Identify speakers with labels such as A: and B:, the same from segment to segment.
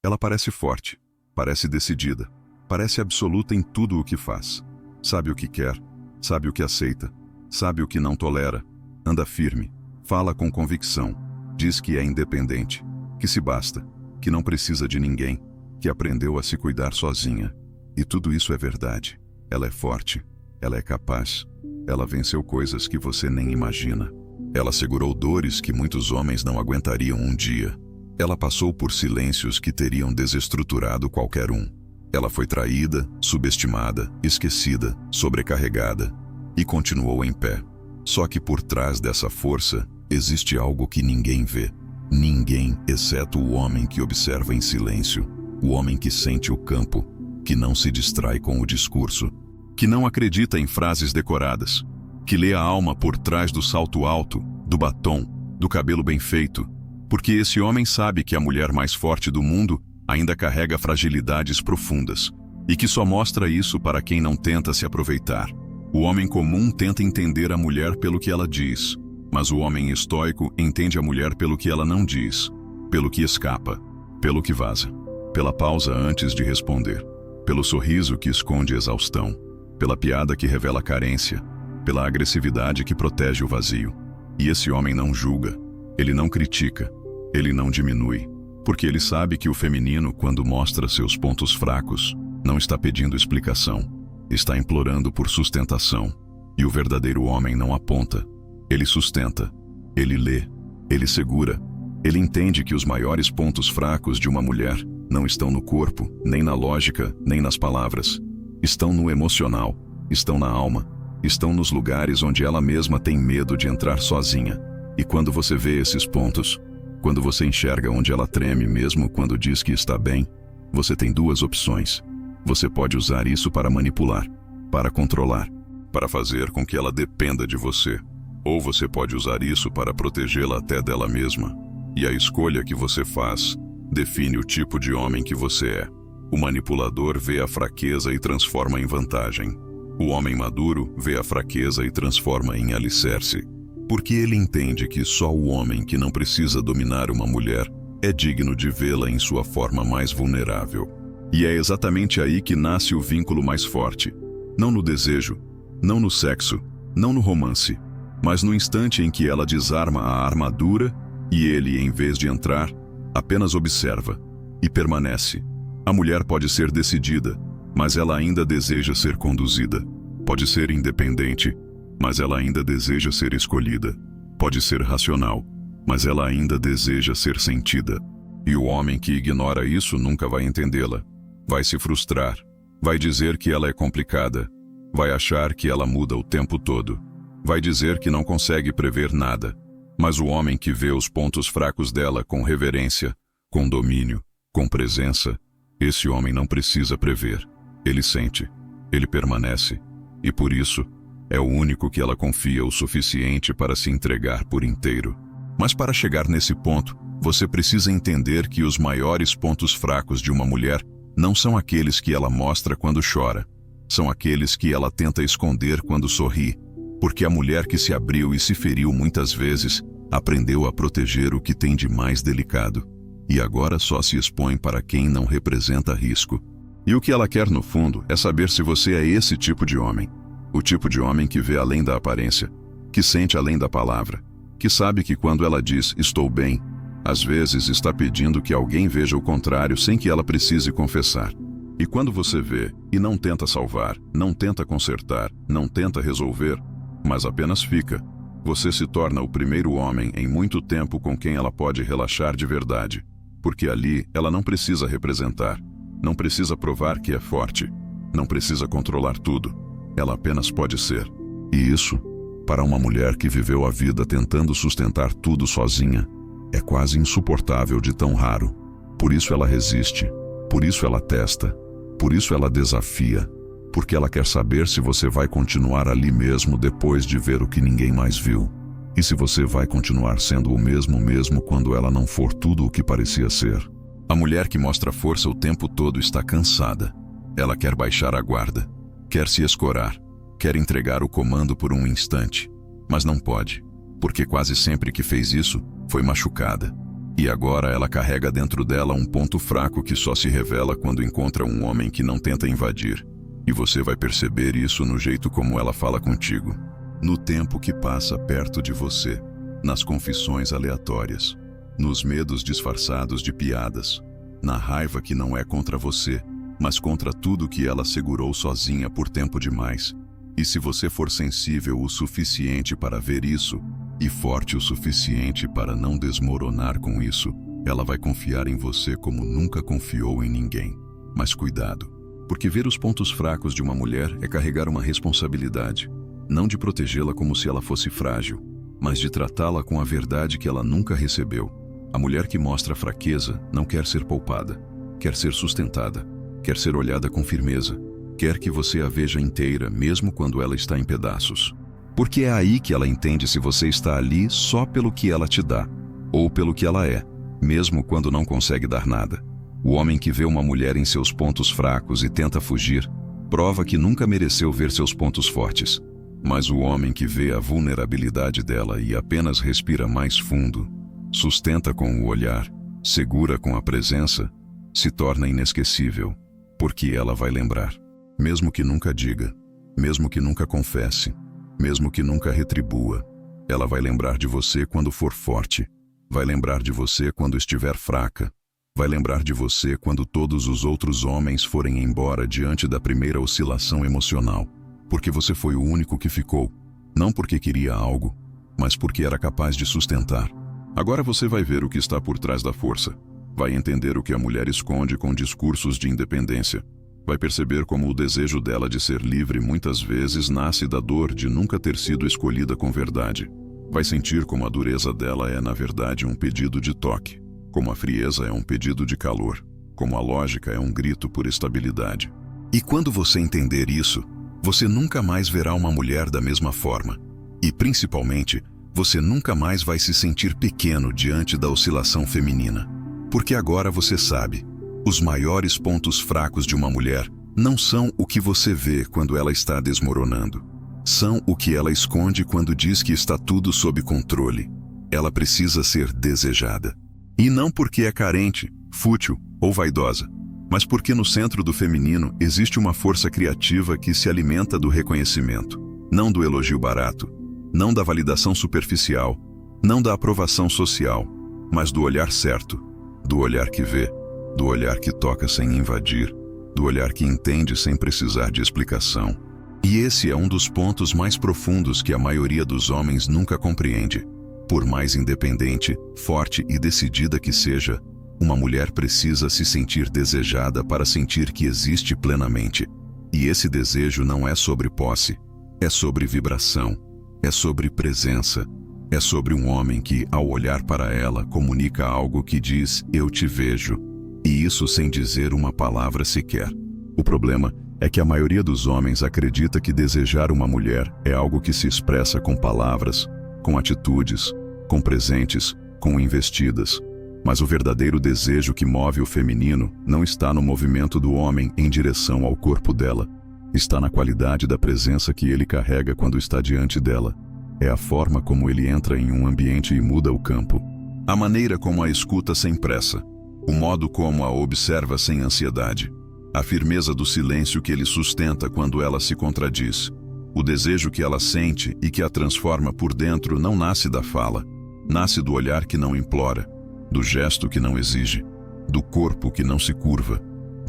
A: Ela parece forte, parece decidida, parece absoluta em tudo o que faz. Sabe o que quer, sabe o que aceita, sabe o que não tolera, anda firme, fala com convicção, diz que é independente, que se basta, que não precisa de ninguém, que aprendeu a se cuidar sozinha. E tudo isso é verdade. Ela é forte, ela é capaz, ela venceu coisas que você nem imagina. Ela segurou dores que muitos homens não aguentariam um dia. Ela passou por silêncios que teriam desestruturado qualquer um. Ela foi traída, subestimada, esquecida, sobrecarregada e continuou em pé. Só que por trás dessa força existe algo que ninguém vê. Ninguém, exceto o homem que observa em silêncio, o homem que sente o campo, que não se distrai com o discurso, que não acredita em frases decoradas, que lê a alma por trás do salto alto, do batom, do cabelo bem feito, porque esse homem sabe que a mulher mais forte do mundo ainda carrega fragilidades profundas e que só mostra isso para quem não tenta se aproveitar. O homem comum tenta entender a mulher pelo que ela diz, mas o homem estoico entende a mulher pelo que ela não diz, pelo que escapa, pelo que vaza, pela pausa antes de responder, pelo sorriso que esconde exaustão, pela piada que revela carência, pela agressividade que protege o vazio. E esse homem não julga, ele não critica, ele não diminui, porque ele sabe que o feminino, quando mostra seus pontos fracos, não está pedindo explicação, está implorando por sustentação. E o verdadeiro homem não aponta, ele sustenta, ele lê, ele segura, ele entende que os maiores pontos fracos de uma mulher não estão no corpo, nem na lógica, nem nas palavras. Estão no emocional, estão na alma, estão nos lugares onde ela mesma tem medo de entrar sozinha. E quando você vê esses pontos, quando você enxerga onde ela treme mesmo quando diz que está bem, você tem duas opções. Você pode usar isso para manipular, para controlar, para fazer com que ela dependa de você. Ou você pode usar isso para protegê-la até dela mesma. E a escolha que você faz define o tipo de homem que você é. O manipulador vê a fraqueza e transforma em vantagem. O homem maduro vê a fraqueza e transforma em alicerce. Porque ele entende que só o homem que não precisa dominar uma mulher é digno de vê-la em sua forma mais vulnerável. E é exatamente aí que nasce o vínculo mais forte. Não no desejo, não no sexo, não no romance, mas no instante em que ela desarma a armadura e ele, em vez de entrar, apenas observa e permanece. A mulher pode ser decidida, mas ela ainda deseja ser conduzida. Pode ser independente, mas ela ainda deseja ser escolhida. Pode ser racional, mas ela ainda deseja ser sentida. E o homem que ignora isso nunca vai entendê-la. Vai se frustrar, vai dizer que ela é complicada, vai achar que ela muda o tempo todo, vai dizer que não consegue prever nada. Mas o homem que vê os pontos fracos dela com reverência, com domínio, com presença, esse homem não precisa prever. Ele sente, ele permanece, e por isso é o único que ela confia o suficiente para se entregar por inteiro. Mas para chegar nesse ponto, você precisa entender que os maiores pontos fracos de uma mulher não são aqueles que ela mostra quando chora, são aqueles que ela tenta esconder quando sorri, porque a mulher que se abriu e se feriu muitas vezes aprendeu a proteger o que tem de mais delicado, e agora só se expõe para quem não representa risco. E o que ela quer no fundo é saber se você é esse tipo de homem, o tipo de homem que vê além da aparência, que sente além da palavra, que sabe que quando ela diz "estou bem", às vezes está pedindo que alguém veja o contrário sem que ela precise confessar. E quando você vê e não tenta salvar, não tenta consertar, não tenta resolver, mas apenas fica, você se torna o primeiro homem em muito tempo com quem ela pode relaxar de verdade, porque ali ela não precisa representar, não precisa provar que é forte, não precisa controlar tudo, ela apenas pode ser. E isso, para uma mulher que viveu a vida tentando sustentar tudo sozinha, é quase insuportável de tão raro. Por isso ela resiste, por isso ela testa, por isso ela desafia, porque ela quer saber se você vai continuar ali mesmo depois de ver o que ninguém mais viu. E se você vai continuar sendo o mesmo quando ela não for tudo o que parecia ser. A mulher que mostra força o tempo todo está cansada. Ela quer baixar a guarda, quer se escorar, quer entregar o comando por um instante, mas não pode, porque quase sempre que fez isso, foi machucada. E agora ela carrega dentro dela um ponto fraco que só se revela quando encontra um homem que não tenta invadir. E você vai perceber isso no jeito como ela fala contigo. No tempo que passa perto de você, nas confissões aleatórias, nos medos disfarçados de piadas, na raiva que não é contra você, mas contra tudo que ela segurou sozinha por tempo demais. E se você for sensível o suficiente para ver isso, e forte o suficiente para não desmoronar com isso, ela vai confiar em você como nunca confiou em ninguém. Mas cuidado, porque ver os pontos fracos de uma mulher é carregar uma responsabilidade, não de protegê-la como se ela fosse frágil, mas de tratá-la com a verdade que ela nunca recebeu. A mulher que mostra fraqueza não quer ser poupada, quer ser sustentada, quer ser olhada com firmeza, quer que você a veja inteira, mesmo quando ela está em pedaços. Porque é aí que ela entende se você está ali só pelo que ela te dá, ou pelo que ela é, mesmo quando não consegue dar nada. O homem que vê uma mulher em seus pontos fracos e tenta fugir, prova que nunca mereceu ver seus pontos fortes. Mas o homem que vê a vulnerabilidade dela e apenas respira mais fundo, sustenta com o olhar, segura com a presença, se torna inesquecível, porque ela vai lembrar. Mesmo que nunca diga, mesmo que nunca confesse, mesmo que nunca retribua, ela vai lembrar de você quando for forte, vai lembrar de você quando estiver fraca, vai lembrar de você quando todos os outros homens forem embora diante da primeira oscilação emocional, porque você foi o único que ficou, não porque queria algo, mas porque era capaz de sustentar. Agora você vai ver o que está por trás da força, vai entender o que a mulher esconde com discursos de independência, vai perceber como o desejo dela de ser livre muitas vezes nasce da dor de nunca ter sido escolhida com verdade. Vai sentir como a dureza dela é, na verdade, um pedido de toque, como a frieza é um pedido de calor, como a lógica é um grito por estabilidade. E quando você entender isso, você nunca mais verá uma mulher da mesma forma. E, principalmente, você nunca mais vai se sentir pequeno diante da oscilação feminina. Porque agora você sabe, os maiores pontos fracos de uma mulher não são o que você vê quando ela está desmoronando. São o que ela esconde quando diz que está tudo sob controle. Ela precisa ser desejada. E não porque é carente, fútil ou vaidosa, mas porque no centro do feminino existe uma força criativa que se alimenta do reconhecimento, não do elogio barato, não da validação superficial, não da aprovação social, mas do olhar certo, do olhar que vê, do olhar que toca sem invadir, do olhar que entende sem precisar de explicação. E esse é um dos pontos mais profundos que a maioria dos homens nunca compreende. Por mais independente, forte e decidida que seja, uma mulher precisa se sentir desejada para sentir que existe plenamente. E esse desejo não é sobre posse, é sobre vibração, é sobre presença, é sobre um homem que, ao olhar para ela, comunica algo que diz, eu te vejo. E isso sem dizer uma palavra sequer. O problema é que a maioria dos homens acredita que desejar uma mulher é algo que se expressa com palavras, com atitudes, com presentes, com investidas. Mas o verdadeiro desejo que move o feminino não está no movimento do homem em direção ao corpo dela. Está na qualidade da presença que ele carrega quando está diante dela. É a forma como ele entra em um ambiente e muda o campo. A maneira como a escuta sem pressa. O modo como a observa sem ansiedade. A firmeza do silêncio que ele sustenta quando ela se contradiz. O desejo que ela sente e que a transforma por dentro não nasce da fala. Nasce do olhar que não implora, do gesto que não exige, do corpo que não se curva,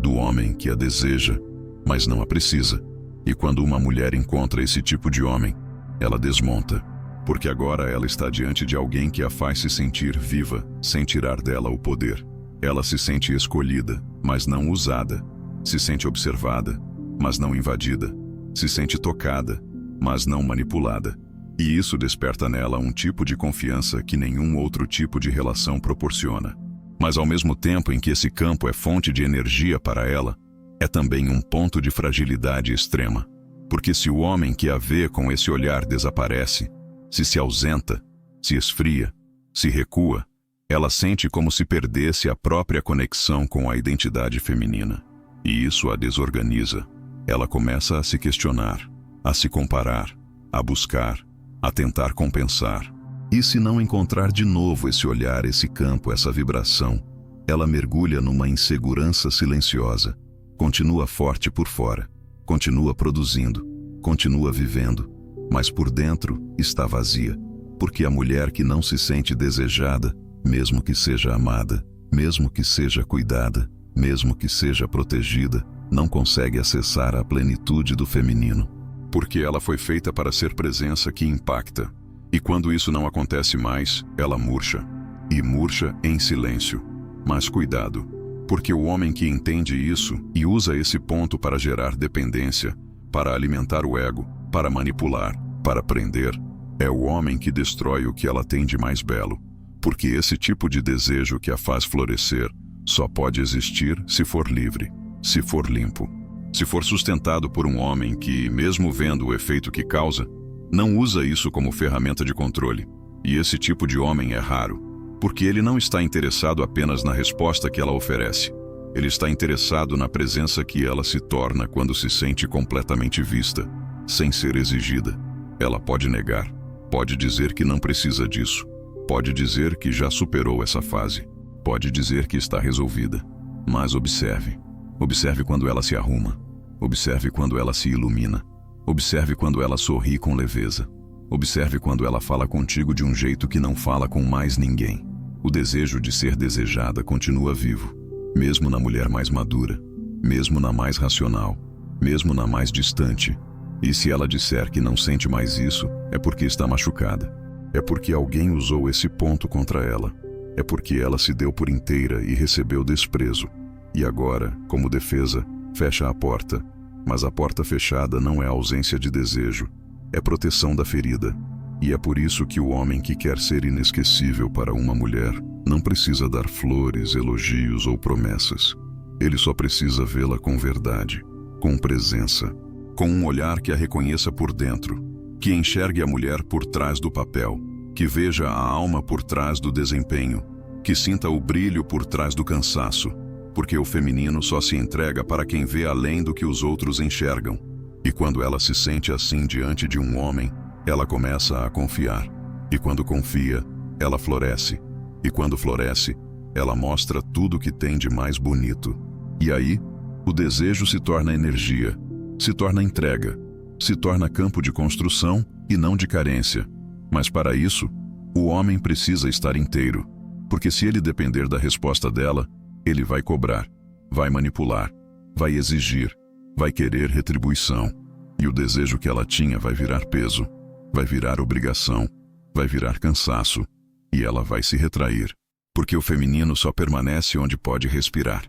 A: do homem que a deseja, mas não a precisa. E quando uma mulher encontra esse tipo de homem, ela desmonta, porque agora ela está diante de alguém que a faz se sentir viva, sem tirar dela o poder. Ela se sente escolhida, mas não usada. Se sente observada, mas não invadida. Se sente tocada, mas não manipulada. E isso desperta nela um tipo de confiança que nenhum outro tipo de relação proporciona. Mas ao mesmo tempo em que esse campo é fonte de energia para ela, é também um ponto de fragilidade extrema. Porque se o homem que a vê com esse olhar desaparece, se ausenta, se esfria, se recua, ela sente como se perdesse a própria conexão com a identidade feminina. E isso a desorganiza. Ela começa a se questionar, a se comparar, a buscar, a tentar compensar. E se não encontrar de novo esse olhar, esse campo, essa vibração, ela mergulha numa insegurança silenciosa. Continua forte por fora, continua produzindo, continua vivendo, mas por dentro está vazia. Porque a mulher que não se sente desejada, mesmo que seja amada, mesmo que seja cuidada, mesmo que seja protegida, não consegue acessar a plenitude do feminino. Porque ela foi feita para ser presença que impacta. E quando isso não acontece mais, ela murcha. E murcha em silêncio. Mas cuidado, porque o homem que entende isso e usa esse ponto para gerar dependência, para alimentar o ego, para manipular, para prender, é o homem que destrói o que ela tem de mais belo. Porque esse tipo de desejo que a faz florescer só pode existir se for livre, se for limpo. Se for sustentado por um homem que, mesmo vendo o efeito que causa, não usa isso como ferramenta de controle. E esse tipo de homem é raro, porque ele não está interessado apenas na resposta que ela oferece. Ele está interessado na presença que ela se torna quando se sente completamente vista, sem ser exigida. Ela pode negar, pode dizer que não precisa disso, pode dizer que já superou essa fase, pode dizer que está resolvida. Mas observe. Observe quando ela se arruma. Observe quando ela se ilumina. Observe quando ela sorri com leveza. Observe quando ela fala contigo de um jeito que não fala com mais ninguém. O desejo de ser desejada continua vivo, mesmo na mulher mais madura, mesmo na mais racional, mesmo na mais distante. E se ela disser que não sente mais isso, é porque está machucada. É porque alguém usou esse ponto contra ela. É porque ela se deu por inteira e recebeu desprezo. E agora, como defesa, fecha a porta. Mas a porta fechada não é ausência de desejo, é proteção da ferida. E é por isso que o homem que quer ser inesquecível para uma mulher não precisa dar flores, elogios ou promessas. Ele só precisa vê-la com verdade, com presença, com um olhar que a reconheça por dentro, que enxergue a mulher por trás do papel, que veja a alma por trás do desempenho, que sinta o brilho por trás do cansaço. Porque o feminino só se entrega para quem vê além do que os outros enxergam. E quando ela se sente assim diante de um homem, ela começa a confiar. E quando confia, ela floresce. E quando floresce, ela mostra tudo o que tem de mais bonito. E aí, o desejo se torna energia, se torna entrega, se torna campo de construção e não de carência. Mas para isso, o homem precisa estar inteiro. Porque se ele depender da resposta dela, ele vai cobrar, vai manipular, vai exigir, vai querer retribuição. E o desejo que ela tinha vai virar peso, vai virar obrigação, vai virar cansaço. E ela vai se retrair. Porque o feminino só permanece onde pode respirar.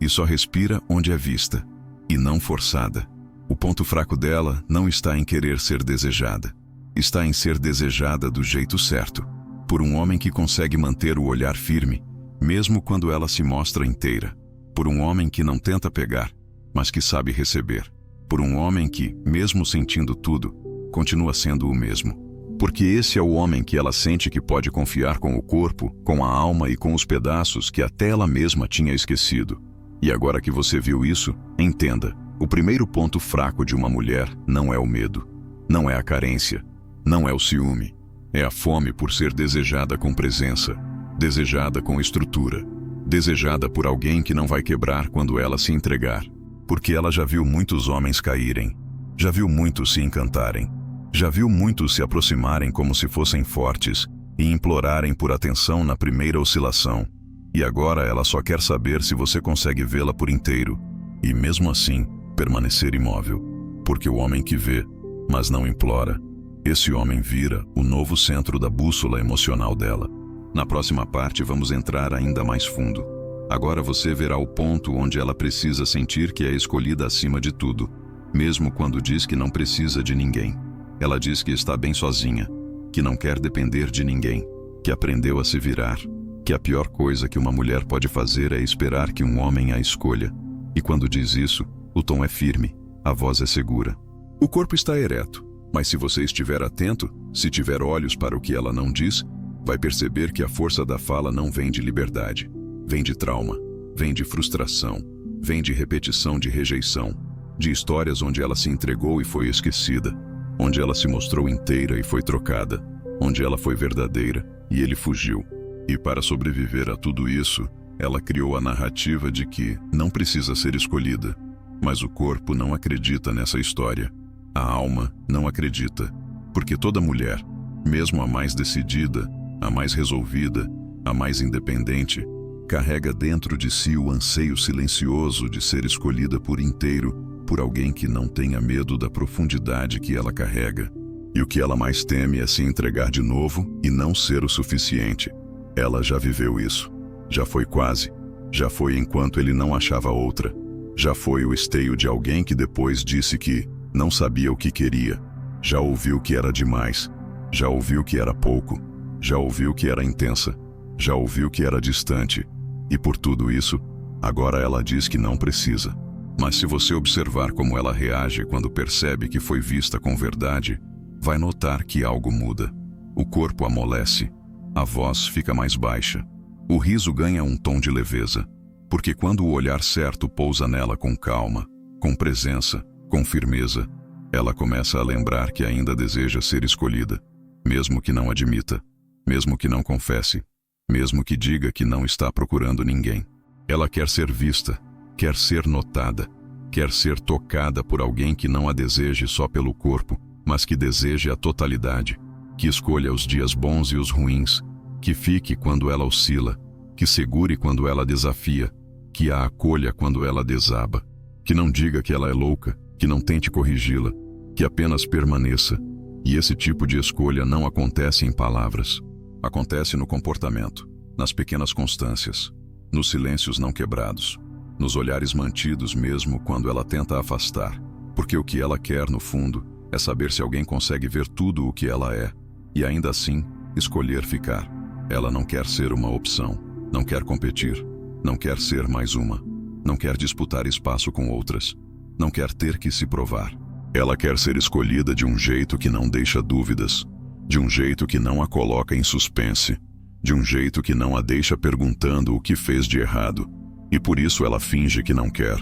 A: E só respira onde é vista, e não forçada. O ponto fraco dela não está em querer ser desejada. Está em ser desejada do jeito certo. Por um homem que consegue manter o olhar firme, mesmo quando ela se mostra inteira. Por um homem que não tenta pegar, mas que sabe receber. Por um homem que, mesmo sentindo tudo, continua sendo o mesmo. Porque esse é o homem que ela sente que pode confiar com o corpo, com a alma e com os pedaços que até ela mesma tinha esquecido. E agora que você viu isso, entenda. O primeiro ponto fraco de uma mulher não é o medo, não é a carência, não é o ciúme. É a fome por ser desejada com presença, desejada com estrutura, desejada por alguém que não vai quebrar quando ela se entregar. Porque ela já viu muitos homens caírem, já viu muitos se encantarem, já viu muitos se aproximarem como se fossem fortes e implorarem por atenção na primeira oscilação. E agora ela só quer saber se você consegue vê-la por inteiro e, mesmo assim, permanecer imóvel. Porque o homem que vê, mas não implora, esse homem vira o novo centro da bússola emocional dela. Na próxima parte vamos entrar ainda mais fundo. Agora você verá o ponto onde ela precisa sentir que é escolhida acima de tudo, mesmo quando diz que não precisa de ninguém. Ela diz que está bem sozinha, que não quer depender de ninguém, que aprendeu a se virar, que a pior coisa que uma mulher pode fazer é esperar que um homem a escolha. E quando diz isso, o tom é firme, a voz é segura. O corpo está ereto, mas se você estiver atento, se tiver olhos para o que ela não diz, vai perceber que a força da fala não vem de liberdade, vem de trauma, vem de frustração, vem de repetição de rejeição, de histórias onde ela se entregou e foi esquecida, onde ela se mostrou inteira e foi trocada, onde ela foi verdadeira e ele fugiu. E para sobreviver a tudo isso, ela criou a narrativa de que não precisa ser escolhida. Mas o corpo não acredita nessa história. A alma não acredita. Porque toda mulher, mesmo a mais decidida, a mais resolvida, a mais independente, carrega dentro de si o anseio silencioso de ser escolhida por inteiro por alguém que não tenha medo da profundidade que ela carrega. E o que ela mais teme é se entregar de novo e não ser o suficiente. Ela já viveu isso. Já foi quase. Já foi enquanto ele não achava outra. Já foi o esteio de alguém que depois disse que não sabia o que queria. Já ouviu que era demais. Já ouviu que era pouco. Já ouviu que era intensa. Já ouviu que era distante. E por tudo isso, agora ela diz que não precisa. Mas se você observar como ela reage quando percebe que foi vista com verdade, vai notar que algo muda. O corpo amolece. A voz fica mais baixa. O riso ganha um tom de leveza. Porque quando o olhar certo pousa nela com calma, com presença, com firmeza, ela começa a lembrar que ainda deseja ser escolhida, mesmo que não admita, mesmo que não confesse, mesmo que diga que não está procurando ninguém. Ela quer ser vista, quer ser notada, quer ser tocada por alguém que não a deseje só pelo corpo, mas que deseje a totalidade, que escolha os dias bons e os ruins, que fique quando ela oscila, que segure quando ela desafia, que a acolha quando ela desaba, que não diga que ela é louca, que não tente corrigi-la, que apenas permaneça. E esse tipo de escolha não acontece em palavras. Acontece no comportamento, nas pequenas constâncias, nos silêncios não quebrados, nos olhares mantidos mesmo quando ela tenta afastar, porque o que ela quer, no fundo, é saber se alguém consegue ver tudo o que ela é, e ainda assim, escolher ficar. Ela não quer ser uma opção, não quer competir, não quer ser mais uma, não quer disputar espaço com outras, não quer ter que se provar. Ela quer ser escolhida de um jeito que não deixa dúvidas, de um jeito que não a coloca em suspense, de um jeito que não a deixa perguntando o que fez de errado. E por isso ela finge que não quer,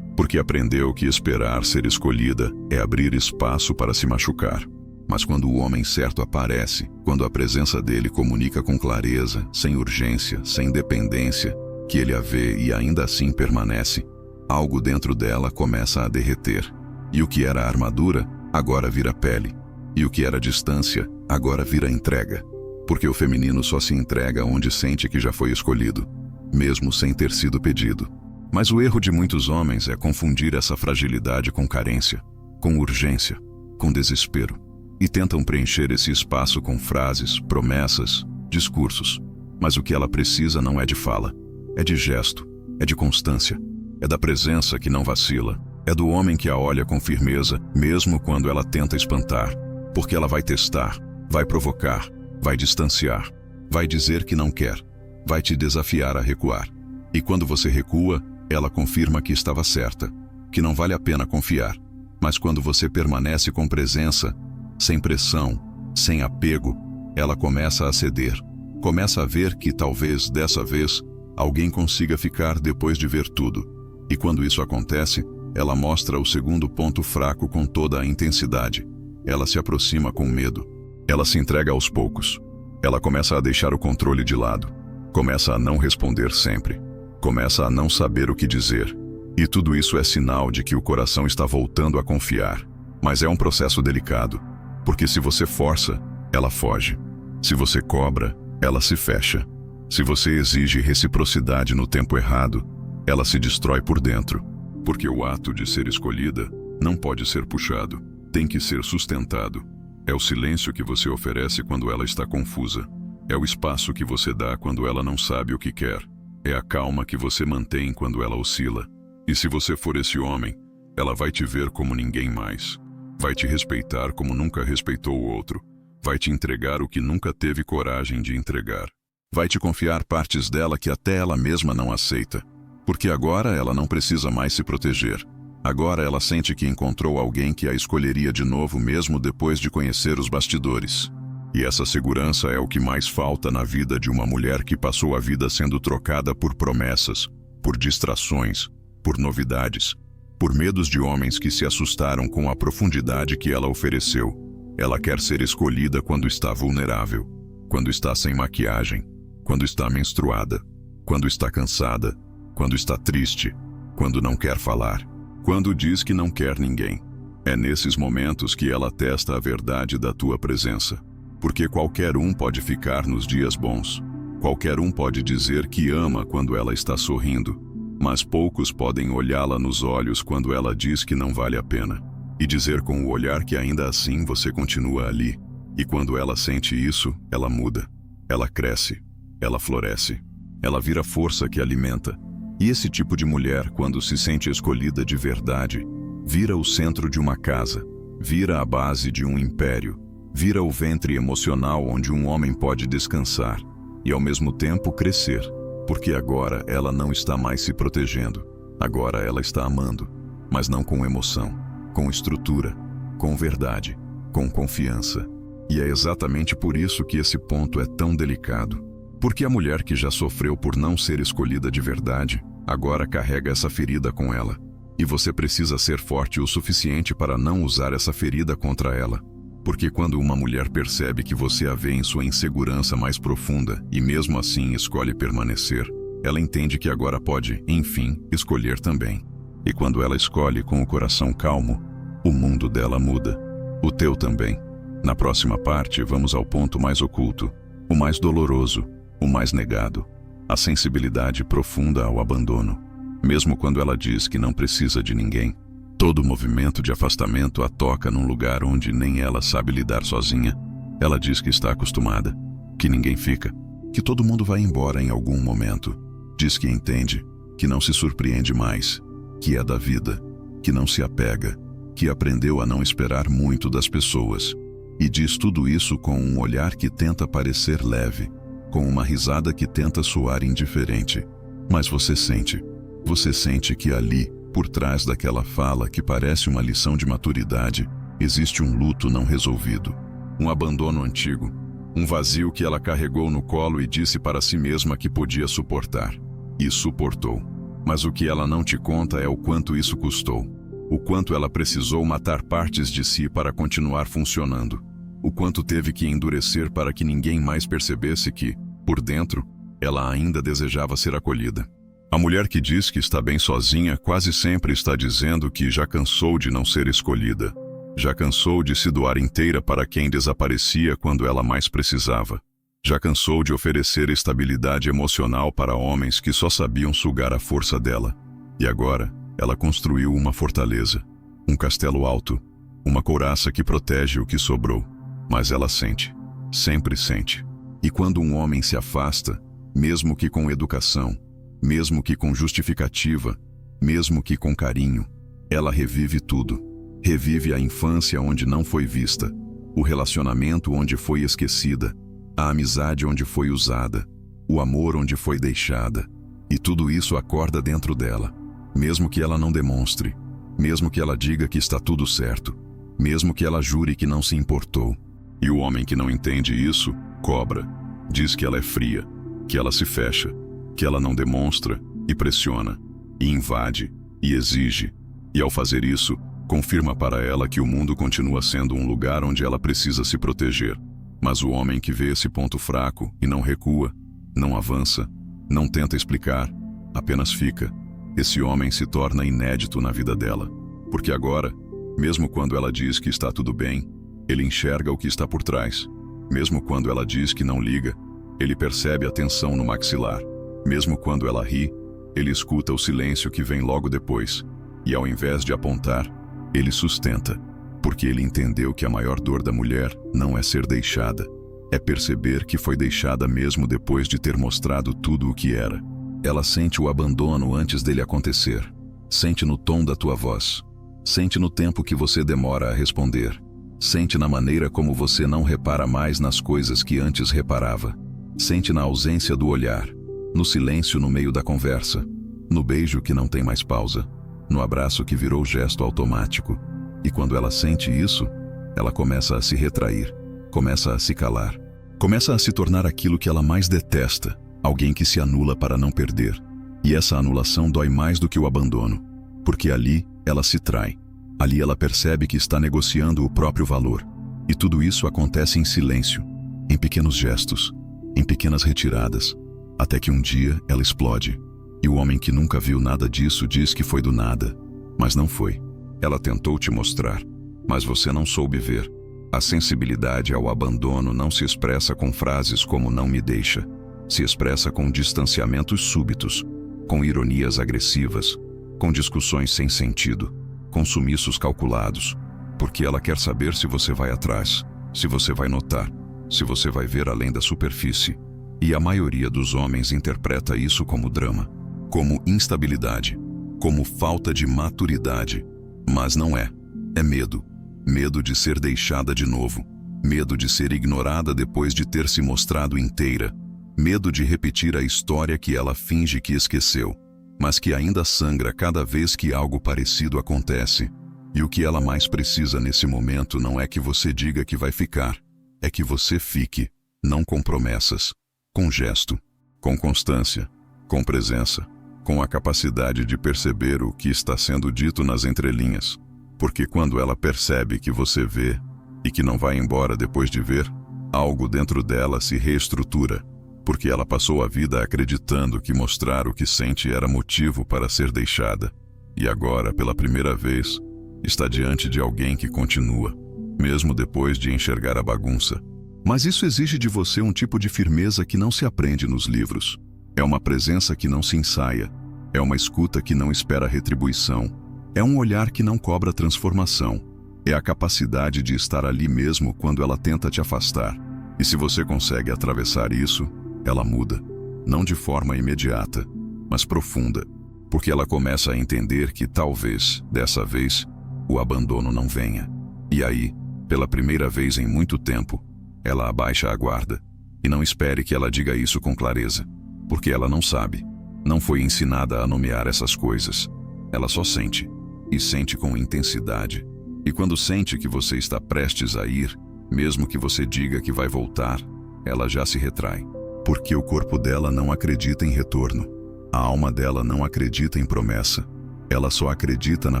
A: porque aprendeu que esperar ser escolhida é abrir espaço para se machucar. Mas quando o homem certo aparece, quando a presença dele comunica com clareza, sem urgência, sem dependência, que ele a vê e ainda assim permanece, algo dentro dela começa a derreter. E o que era armadura, agora vira pele. E o que era distância, agora vira entrega. Porque o feminino só se entrega onde sente que já foi escolhido, mesmo sem ter sido pedido. Mas o erro de muitos homens é confundir essa fragilidade com carência, com urgência, com desespero. E tentam preencher esse espaço com frases, promessas, discursos. Mas o que ela precisa não é de fala, é de gesto, é de constância, é da presença que não vacila, é do homem que a olha com firmeza, mesmo quando ela tenta espantar, porque ela vai testar, vai provocar, vai distanciar, vai dizer que não quer, vai te desafiar a recuar. E quando você recua, ela confirma que estava certa, que não vale a pena confiar. Mas quando você permanece com presença, sem pressão, sem apego, ela começa a ceder. Começa a ver que talvez, dessa vez, alguém consiga ficar depois de ver tudo. E quando isso acontece, ela mostra o segundo ponto fraco com toda a intensidade. Ela se aproxima com medo. Ela se entrega aos poucos. Ela começa a deixar o controle de lado. Começa a não responder sempre. Começa a não saber o que dizer. E tudo isso é sinal de que o coração está voltando a confiar. Mas é um processo delicado. Porque se você força, ela foge. Se você cobra, ela se fecha. Se você exige reciprocidade no tempo errado, ela se destrói por dentro. Porque o ato de ser escolhida não pode ser puxado, tem que ser sustentado. É o silêncio que você oferece quando ela está confusa. É o espaço que você dá quando ela não sabe o que quer. É a calma que você mantém quando ela oscila. E se você for esse homem, ela vai te ver como ninguém mais. Vai te respeitar como nunca respeitou o outro. Vai te entregar o que nunca teve coragem de entregar. Vai te confiar partes dela que até ela mesma não aceita. Porque agora ela não precisa mais se proteger. Agora ela sente que encontrou alguém que a escolheria de novo mesmo depois de conhecer os bastidores. E essa segurança é o que mais falta na vida de uma mulher que passou a vida sendo trocada por promessas, por distrações, por novidades, por medos de homens que se assustaram com a profundidade que ela ofereceu. Ela quer ser escolhida quando está vulnerável, quando está sem maquiagem, quando está menstruada, quando está cansada, quando está triste, quando não quer falar, quando diz que não quer ninguém. É nesses momentos que ela testa a verdade da tua presença. Porque qualquer um pode ficar nos dias bons. Qualquer um pode dizer que ama quando ela está sorrindo. Mas poucos podem olhá-la nos olhos quando ela diz que não vale a pena. E dizer com o olhar que ainda assim você continua ali. E quando ela sente isso, ela muda. Ela cresce. Ela floresce. Ela vira força que alimenta. E esse tipo de mulher, quando se sente escolhida de verdade, vira o centro de uma casa, vira a base de um império, vira o ventre emocional onde um homem pode descansar e ao mesmo tempo crescer, porque agora ela não está mais se protegendo, agora ela está amando, mas não com emoção, com estrutura, com verdade, com confiança. E é exatamente por isso que esse ponto é tão delicado, porque a mulher que já sofreu por não ser escolhida de verdade, agora carrega essa ferida com ela. E você precisa ser forte o suficiente para não usar essa ferida contra ela. Porque quando uma mulher percebe que você a vê em sua insegurança mais profunda e mesmo assim escolhe permanecer, ela entende que agora pode, enfim, escolher também. E quando ela escolhe com o coração calmo, o mundo dela muda. O teu também. Na próxima parte, vamos ao ponto mais oculto, o mais doloroso, o mais negado, a sensibilidade profunda ao abandono. Mesmo quando ela diz que não precisa de ninguém, todo movimento de afastamento a toca num lugar onde nem ela sabe lidar sozinha. Ela diz que está acostumada, que ninguém fica, que todo mundo vai embora em algum momento. Diz que entende, que não se surpreende mais, que é da vida, que não se apega, que aprendeu a não esperar muito das pessoas. E diz tudo isso com um olhar que tenta parecer leve, com uma risada que tenta soar indiferente. Mas você sente que ali, por trás daquela fala que parece uma lição de maturidade, existe um luto não resolvido, um abandono antigo, um vazio que ela carregou no colo e disse para si mesma que podia suportar. E suportou. Mas o que ela não te conta é o quanto isso custou. O quanto ela precisou matar partes de si para continuar funcionando. O quanto teve que endurecer para que ninguém mais percebesse que, por dentro, ela ainda desejava ser acolhida. A mulher que diz que está bem sozinha quase sempre está dizendo que já cansou de não ser escolhida. Já cansou de se doar inteira para quem desaparecia quando ela mais precisava. Já cansou de oferecer estabilidade emocional para homens que só sabiam sugar a força dela. E agora, ela construiu uma fortaleza, um castelo alto, uma couraça que protege o que sobrou. Mas ela sente, sempre sente. E quando um homem se afasta, mesmo que com educação, mesmo que com justificativa, mesmo que com carinho, ela revive tudo. Revive a infância onde não foi vista, o relacionamento onde foi esquecida, a amizade onde foi usada, o amor onde foi deixada. E tudo isso acorda dentro dela, mesmo que ela não demonstre, mesmo que ela diga que está tudo certo, mesmo que ela jure que não se importou. E o homem que não entende isso, cobra, diz que ela é fria, que ela se fecha, que ela não demonstra, e pressiona, e invade, e exige. E ao fazer isso, confirma para ela que o mundo continua sendo um lugar onde ela precisa se proteger. Mas o homem que vê esse ponto fraco e não recua, não avança, não tenta explicar, apenas fica. Esse homem se torna inédito na vida dela. Porque agora, mesmo quando ela diz que está tudo bem, ele enxerga o que está por trás. Mesmo quando ela diz que não liga, ele percebe a tensão no maxilar. Mesmo quando ela ri, ele escuta o silêncio que vem logo depois. E ao invés de apontar, ele sustenta. Porque ele entendeu que a maior dor da mulher não é ser deixada. É perceber que foi deixada mesmo depois de ter mostrado tudo o que era. Ela sente o abandono antes dele acontecer. Sente no tom da tua voz. Sente no tempo que você demora a responder. Sente na maneira como você não repara mais nas coisas que antes reparava. Sente na ausência do olhar, no silêncio no meio da conversa, no beijo que não tem mais pausa, no abraço que virou gesto automático. E quando ela sente isso, ela começa a se retrair, começa a se calar, começa a se tornar aquilo que ela mais detesta, alguém que se anula para não perder. E essa anulação dói mais do que o abandono, porque ali ela se trai. Ali ela percebe que está negociando o próprio valor. E tudo isso acontece em silêncio, em pequenos gestos, em pequenas retiradas, até que um dia ela explode. E o homem que nunca viu nada disso diz que foi do nada, mas não foi. Ela tentou te mostrar, mas você não soube ver. A sensibilidade ao abandono não se expressa com frases como "não me deixa", se expressa com distanciamentos súbitos, com ironias agressivas, com discussões sem sentido, com sumiços calculados, porque ela quer saber se você vai atrás, se você vai notar, se você vai ver além da superfície. E a maioria dos homens interpreta isso como drama, como instabilidade, como falta de maturidade. Mas não é. É medo. Medo de ser deixada de novo. Medo de ser ignorada depois de ter se mostrado inteira. Medo de repetir a história que ela finge que esqueceu, mas que ainda sangra cada vez que algo parecido acontece. E o que ela mais precisa nesse momento não é que você diga que vai ficar, é que você fique, não com promessas, com gesto, com constância, com presença, com a capacidade de perceber o que está sendo dito nas entrelinhas. Porque quando ela percebe que você vê e que não vai embora depois de ver, algo dentro dela se reestrutura, porque ela passou a vida acreditando que mostrar o que sente era motivo para ser deixada. E agora, pela primeira vez, está diante de alguém que continua, mesmo depois de enxergar a bagunça. Mas isso exige de você um tipo de firmeza que não se aprende nos livros. É uma presença que não se ensaia. É uma escuta que não espera retribuição. É um olhar que não cobra transformação. É a capacidade de estar ali mesmo quando ela tenta te afastar. E se você consegue atravessar isso, ela muda. Não de forma imediata, mas profunda. Porque ela começa a entender que talvez, dessa vez, o abandono não venha. E aí, pela primeira vez em muito tempo, ela abaixa a guarda. E não espere que ela diga isso com clareza, porque ela não sabe. Não foi ensinada a nomear essas coisas. Ela só sente, e sente com intensidade. E quando sente que você está prestes a ir, mesmo que você diga que vai voltar, ela já se retrai. Porque o corpo dela não acredita em retorno. A alma dela não acredita em promessa. Ela só acredita na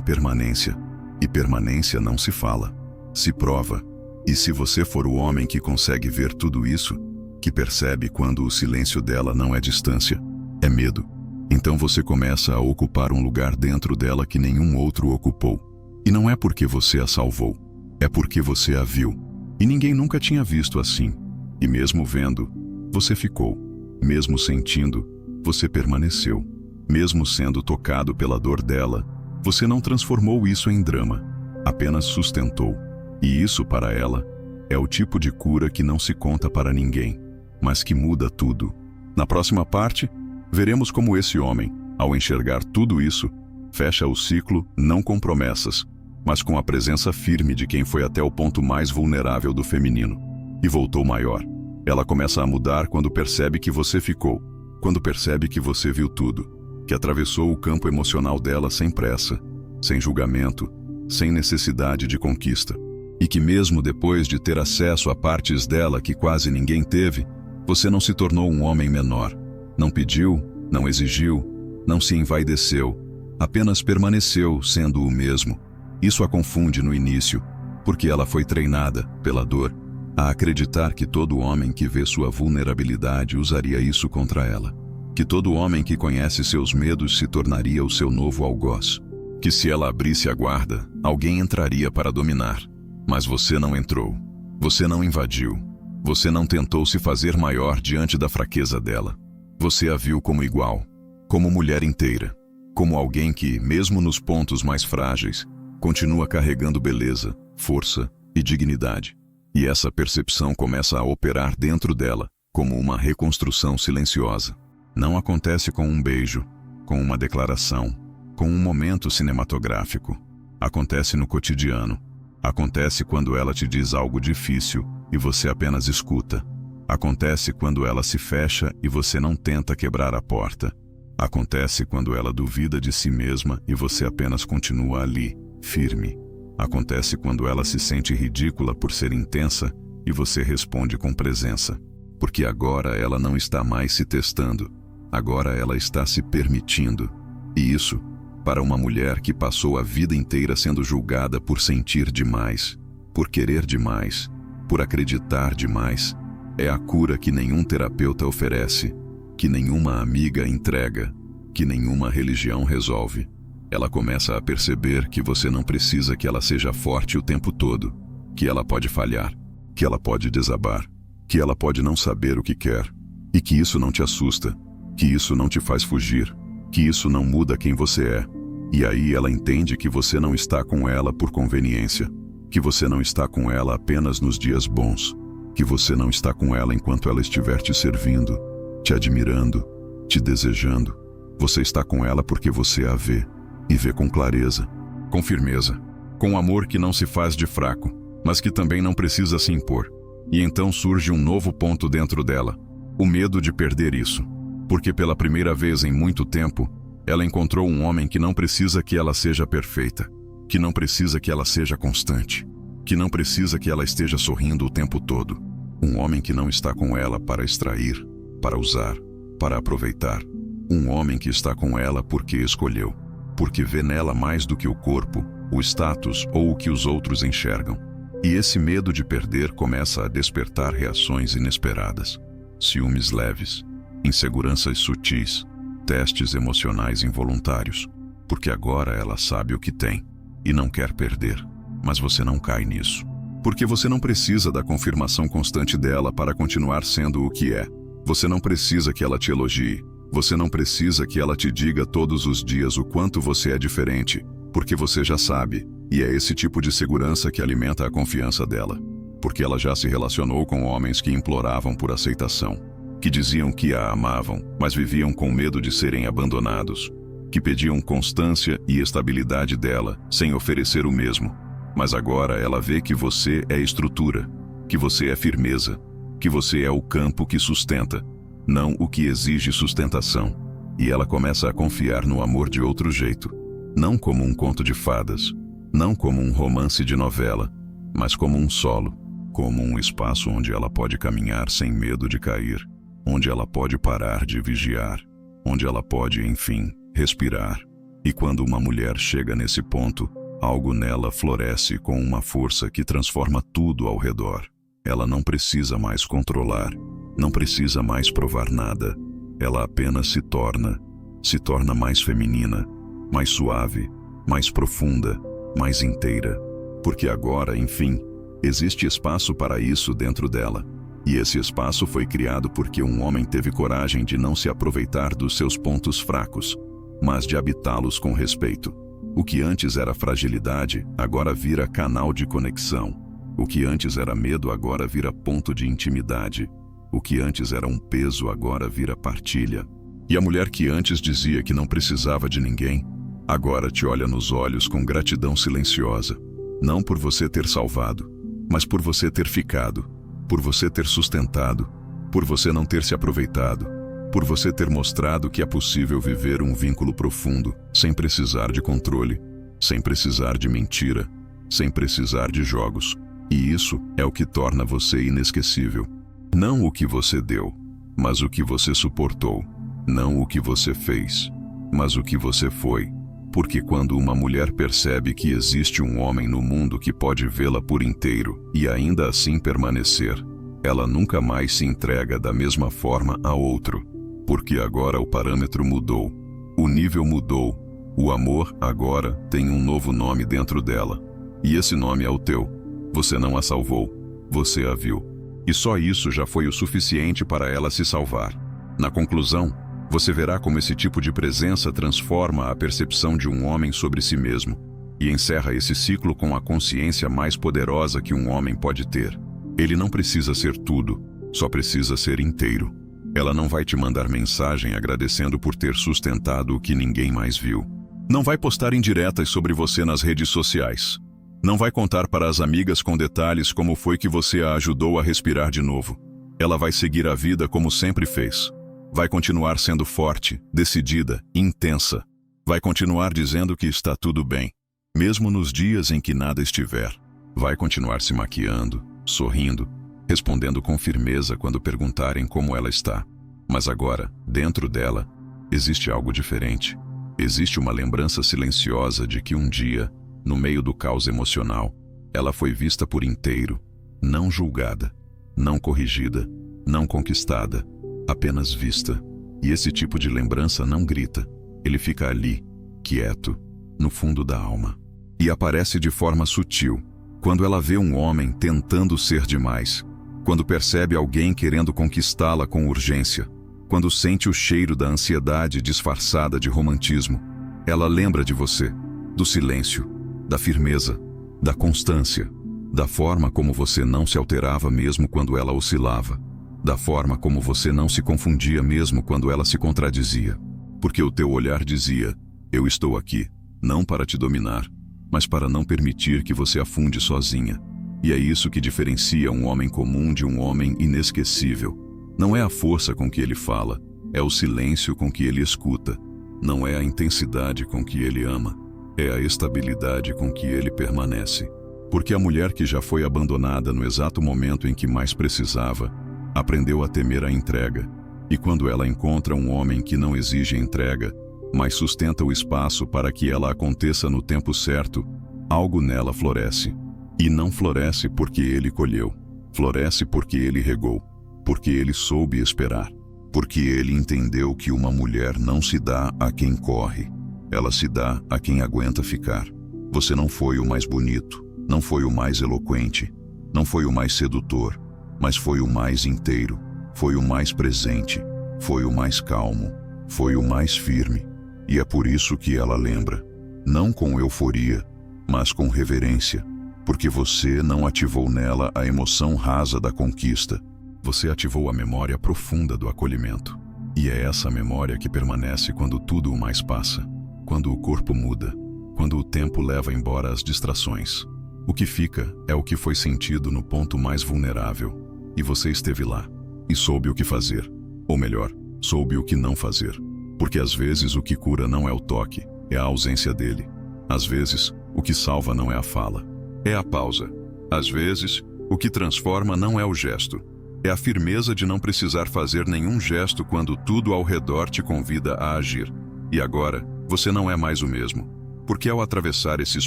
A: permanência. E permanência não se fala, se prova. E se você for o homem que consegue ver tudo isso, que percebe quando o silêncio dela não é distância, é medo, então você começa a ocupar um lugar dentro dela que nenhum outro ocupou. E não é porque você a salvou, é porque você a viu. E ninguém nunca tinha visto assim. E mesmo vendo, você ficou. Mesmo sentindo, você permaneceu. Mesmo sendo tocado pela dor dela, você não transformou isso em drama, apenas sustentou. E isso, para ela, é o tipo de cura que não se conta para ninguém, mas que muda tudo. Na próxima parte, veremos como esse homem, ao enxergar tudo isso, fecha o ciclo não com promessas, mas com a presença firme de quem foi até o ponto mais vulnerável do feminino. E voltou maior. Ela começa a mudar quando percebe que você ficou, quando percebe que você viu tudo, que atravessou o campo emocional dela sem pressa, sem julgamento, sem necessidade de conquista. E que mesmo depois de ter acesso a partes dela que quase ninguém teve, você não se tornou um homem menor. Não pediu, não exigiu, não se envaideceu, apenas permaneceu sendo o mesmo. Isso a confunde no início, porque ela foi treinada, pela dor, a acreditar que todo homem que vê sua vulnerabilidade usaria isso contra ela. Que todo homem que conhece seus medos se tornaria o seu novo algoz. Que se ela abrisse a guarda, alguém entraria para dominar. Mas você não entrou. Você não invadiu. Você não tentou se fazer maior diante da fraqueza dela. Você a viu como igual, como mulher inteira, como alguém que, mesmo nos pontos mais frágeis, continua carregando beleza, força e dignidade. E essa percepção começa a operar dentro dela, como uma reconstrução silenciosa. Não acontece com um beijo, com uma declaração, com um momento cinematográfico. Acontece no cotidiano. Acontece quando ela te diz algo difícil e você apenas escuta. Acontece quando ela se fecha e você não tenta quebrar a porta. Acontece quando ela duvida de si mesma e você apenas continua ali, firme. Acontece quando ela se sente ridícula por ser intensa e você responde com presença. Porque agora ela não está mais se testando. Agora ela está se permitindo. E isso, para uma mulher que passou a vida inteira sendo julgada por sentir demais, por querer demais, por acreditar demais. É a cura que nenhum terapeuta oferece, que nenhuma amiga entrega, que nenhuma religião resolve. Ela começa a perceber que você não precisa que ela seja forte o tempo todo, que ela pode falhar, que ela pode desabar, que ela pode não saber o que quer, e que isso não te assusta, que isso não te faz fugir, que isso não muda quem você é. E aí ela entende que você não está com ela por conveniência, que você não está com ela apenas nos dias bons, que você não está com ela enquanto ela estiver te servindo, te admirando, te desejando. Você está com ela porque você a vê, e vê com clareza, com firmeza, com amor que não se faz de fraco, mas que também não precisa se impor. E então surge um novo ponto dentro dela, o medo de perder isso. Porque pela primeira vez em muito tempo, ela encontrou um homem que não precisa que ela seja perfeita, que não precisa que ela seja constante, que não precisa que ela esteja sorrindo o tempo todo. Um homem que não está com ela para extrair, para usar, para aproveitar. Um homem que está com ela porque escolheu, porque vê nela mais do que o corpo, o status ou o que os outros enxergam. E esse medo de perder começa a despertar reações inesperadas, ciúmes leves, inseguranças sutis, testes emocionais involuntários, porque agora ela sabe o que tem e não quer perder, mas você não cai nisso. Porque você não precisa da confirmação constante dela para continuar sendo o que é. Você não precisa que ela te elogie. Você não precisa que ela te diga todos os dias o quanto você é diferente, porque você já sabe, e é esse tipo de segurança que alimenta a confiança dela. Porque ela já se relacionou com homens que imploravam por aceitação, que diziam que a amavam, mas viviam com medo de serem abandonados, que pediam constância e estabilidade dela, sem oferecer o mesmo. Mas agora ela vê que você é estrutura, que você é firmeza, que você é o campo que sustenta, não o que exige sustentação. E ela começa a confiar no amor de outro jeito, não como um conto de fadas, não como um romance de novela, mas como um solo, como um espaço onde ela pode caminhar sem medo de cair, onde ela pode parar de vigiar, onde ela pode, enfim, respirar. E quando uma mulher chega nesse ponto, algo nela floresce com uma força que transforma tudo ao redor. Ela não precisa mais controlar, não precisa mais provar nada. Ela apenas se torna mais feminina, mais suave, mais profunda, mais inteira. Porque agora, enfim, existe espaço para isso dentro dela. E esse espaço foi criado porque um homem teve coragem de não se aproveitar dos seus pontos fracos, mas de habitá-los com respeito. O que antes era fragilidade, agora vira canal de conexão. O que antes era medo, agora vira ponto de intimidade. O que antes era um peso, agora vira partilha. E a mulher que antes dizia que não precisava de ninguém, agora te olha nos olhos com gratidão silenciosa. Não por você ter salvado, mas por você ter ficado, por você ter sustentado, por você não ter se aproveitado, por você ter mostrado que é possível viver um vínculo profundo, sem precisar de controle, sem precisar de mentira, sem precisar de jogos. E isso é o que torna você inesquecível. Não o que você deu, mas o que você suportou. Não o que você fez, mas o que você foi. Porque quando uma mulher percebe que existe um homem no mundo que pode vê-la por inteiro e ainda assim permanecer, ela nunca mais se entrega da mesma forma a outro. Porque agora o parâmetro mudou, o nível mudou, o amor agora tem um novo nome dentro dela. E esse nome é o teu. Você não a salvou, você a viu. E só isso já foi o suficiente para ela se salvar. Na conclusão, você verá como esse tipo de presença transforma a percepção de um homem sobre si mesmo e encerra esse ciclo com a consciência mais poderosa que um homem pode ter. Ele não precisa ser tudo, só precisa ser inteiro. Ela não vai te mandar mensagem agradecendo por ter sustentado o que ninguém mais viu. Não vai postar indiretas sobre você nas redes sociais. Não vai contar para as amigas com detalhes como foi que você a ajudou a respirar de novo. Ela vai seguir a vida como sempre fez. Vai continuar sendo forte, decidida, intensa. Vai continuar dizendo que está tudo bem, mesmo nos dias em que nada estiver. Vai continuar se maquiando, sorrindo, respondendo com firmeza quando perguntarem como ela está. Mas agora, dentro dela, existe algo diferente. Existe uma lembrança silenciosa de que um dia, no meio do caos emocional, Ela foi vista por inteiro, não julgada, não corrigida, não conquistada, apenas vista. E esse tipo de lembrança não grita, ele fica ali, quieto, no fundo da alma. E aparece de forma sutil, quando ela vê um homem tentando ser demais, quando percebe alguém querendo conquistá-la com urgência, quando sente o cheiro da ansiedade disfarçada de romantismo. Ela lembra de você, do silêncio, da firmeza, da constância, da forma como você não se alterava mesmo quando ela oscilava, da forma como você não se confundia mesmo quando ela se contradizia. Porque o teu olhar dizia: eu estou aqui, não para te dominar, mas para não permitir que você afunde sozinha. E é isso que diferencia um homem comum de um homem inesquecível. Não é a força com que ele fala, é o silêncio com que ele escuta. Não é a intensidade com que ele ama, é a estabilidade com que ele permanece. Porque a mulher que já foi abandonada no exato momento em que mais precisava, aprendeu a temer a entrega. E quando ela encontra um homem que não exige entrega, mas sustenta o espaço para que ela aconteça no tempo certo, algo nela floresce. E não floresce porque ele colheu, floresce porque ele regou, porque ele soube esperar, porque ele entendeu que uma mulher não se dá a quem corre, ela se dá a quem aguenta ficar. Você não foi o mais bonito, não foi o mais eloquente, não foi o mais sedutor, mas foi o mais inteiro, foi o mais presente, foi o mais calmo, foi o mais firme. E é por isso que ela lembra, não com euforia, mas com reverência, porque você não ativou nela a emoção rasa da conquista. Você ativou a memória profunda do acolhimento. E é essa memória que permanece quando tudo o mais passa, quando o corpo muda, quando o tempo leva embora as distrações. O que fica é o que foi sentido no ponto mais vulnerável. E você esteve lá, e soube o que fazer. Ou melhor, soube o que não fazer. Porque às vezes o que cura não é o toque, é a ausência dele. Às vezes, o que salva não é a fala, é a pausa. Às vezes, o que transforma não é o gesto, é a firmeza de não precisar fazer nenhum gesto quando tudo ao redor te convida a agir. E agora, você não é mais o mesmo. Porque ao atravessar esses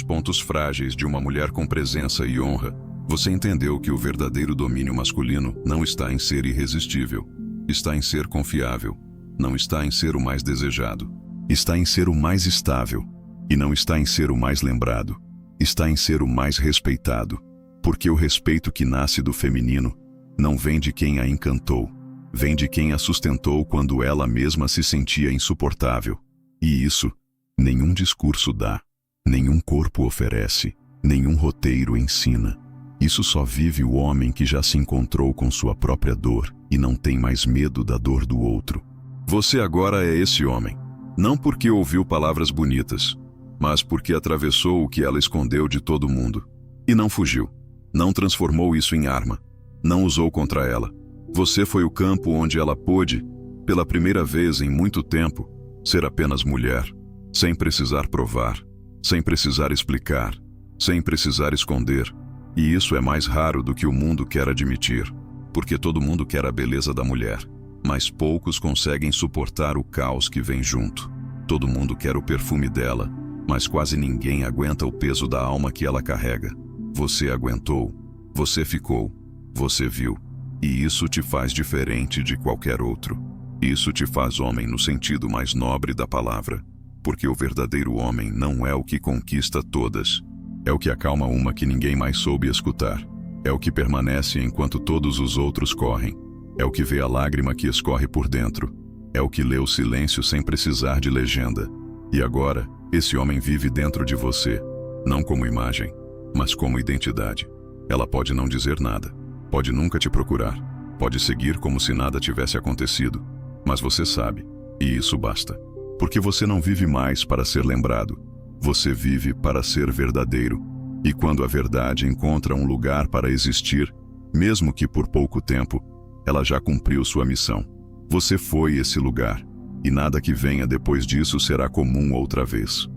A: pontos frágeis de uma mulher com presença e honra, você entendeu que o verdadeiro domínio masculino não está em ser irresistível, está em ser confiável, não está em ser o mais desejado, está em ser o mais estável, e não está em ser o mais lembrado, está em ser o mais respeitado, porque o respeito que nasce do feminino não vem de quem a encantou, vem de quem a sustentou quando ela mesma se sentia insuportável. E isso, nenhum discurso dá, nenhum corpo oferece, nenhum roteiro ensina. Isso só vive o homem que já se encontrou com sua própria dor e não tem mais medo da dor do outro. Você agora é esse homem, não porque ouviu palavras bonitas, mas porque atravessou o que ela escondeu de todo mundo. E não fugiu, não transformou isso em arma, não usou contra ela. Você foi o campo onde ela pôde, pela primeira vez em muito tempo, ser apenas mulher, sem precisar provar, sem precisar explicar, sem precisar esconder. E isso é mais raro do que o mundo quer admitir, porque todo mundo quer a beleza da mulher, mas poucos conseguem suportar o caos que vem junto. Todo mundo quer o perfume dela, mas quase ninguém aguenta o peso da alma que ela carrega. Você aguentou, você ficou, você viu, e isso te faz diferente de qualquer outro. Isso te faz homem no sentido mais nobre da palavra, porque o verdadeiro homem não é o que conquista todas, é o que acalma uma que ninguém mais soube escutar, é o que permanece enquanto todos os outros correm, é o que vê a lágrima que escorre por dentro, é o que lê o silêncio sem precisar de legenda. E agora, esse homem vive dentro de você, não como imagem, mas como identidade. Ela pode não dizer nada, pode nunca te procurar, pode seguir como se nada tivesse acontecido, mas você sabe, e isso basta. Porque você não vive mais para ser lembrado, você vive para ser verdadeiro. E quando a verdade encontra um lugar para existir, mesmo que por pouco tempo, ela já cumpriu sua missão. Você foi esse lugar, e nada que venha depois disso será comum outra vez.